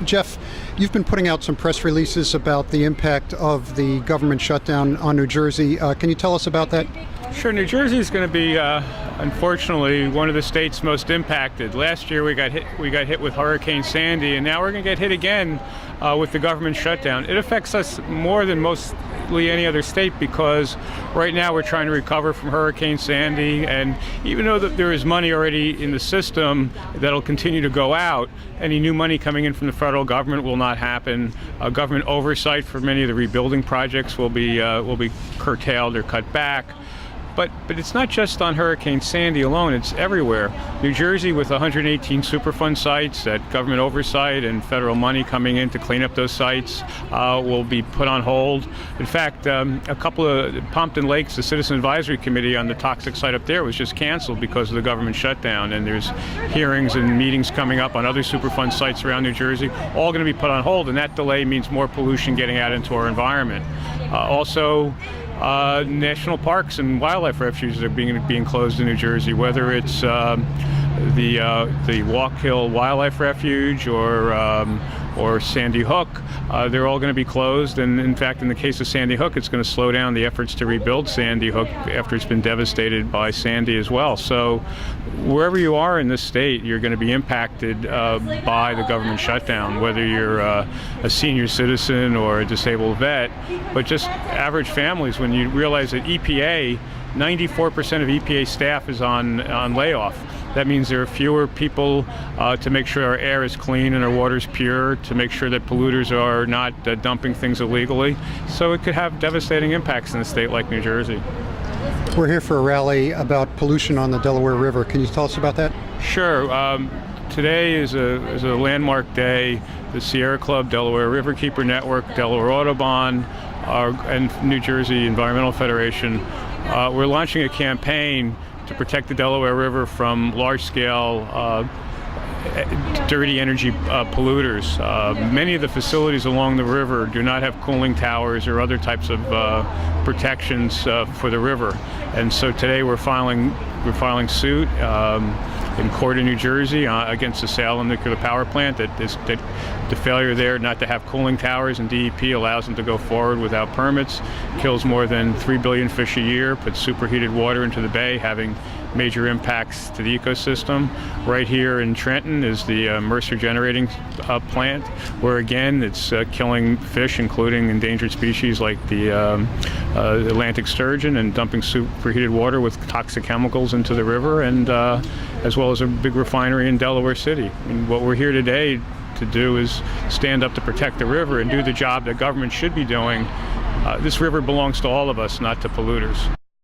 Jeff, you've been putting out some press releases about the impact of the government shutdown on New Jersey. Can you tell us about that? Sure. New Jersey is going to be, unfortunately, one of the states most impacted. Last year we got hit with Hurricane Sandy, and now we're going to get hit again with the government shutdown. It affects us more than mostly any other state because right now we're trying to recover from Hurricane Sandy, and even though that there is money already in the system that'll continue to go out, any new money coming in from the federal government will not happen. Government oversight for many of the rebuilding projects will be curtailed or cut back. But it's not just on Hurricane Sandy alone, it's everywhere. New Jersey, with 118 Superfund sites, that government oversight and federal money coming in to clean up those sites will be put on hold. In fact, a couple of Pompton Lakes, the Citizen Advisory Committee on the toxic site up there was just canceled because of the government shutdown. And there's hearings and meetings coming up on other Superfund sites around New Jersey, all going to be put on hold. And that delay means more pollution getting out into our environment. Also, national parks and wildlife refuges are being closed in New Jersey, whether it's the Walk Hill Wildlife Refuge or Sandy Hook. They're all going to be closed, and in fact, in the case of Sandy Hook, it's going to slow down the efforts to rebuild Sandy Hook after it's been devastated by Sandy as well. So wherever you are in this state, you're going to be impacted by the government shutdown, whether you're a senior citizen or a disabled vet. But just average families, when you realize that 94% of EPA staff is on layoff. That means there are fewer people to make sure our air is clean and our water is pure, to make sure that polluters are not dumping things illegally. So it could have devastating impacts in a state like New Jersey. We're here for a rally about pollution on the Delaware River. Can you tell us about that? Sure. Today is a landmark day. The Sierra Club, Delaware Riverkeeper Network, Delaware Audubon, and New Jersey Environmental Federation. We're launching a campaign to protect the Delaware River from large-scale dirty energy polluters. Many of the facilities along the river do not have cooling towers or other types of protections for the river, and so today we're filing suit in court in New Jersey against the Salem nuclear power plant that the failure there not to have cooling towers, and DEP allows them to go forward without permits, kills more than 3 billion fish a year, puts superheated water into the bay, having major impacts to the ecosystem. Right here in Trenton is the Mercer generating plant, where again it's killing fish, including endangered species like the Atlantic sturgeon, and dumping superheated water with toxic chemicals into the river, and as well as a big refinery in Delaware City. And what we're here today to do is stand up to protect the river and do the job that government should be doing. This river belongs to all of us, not to polluters.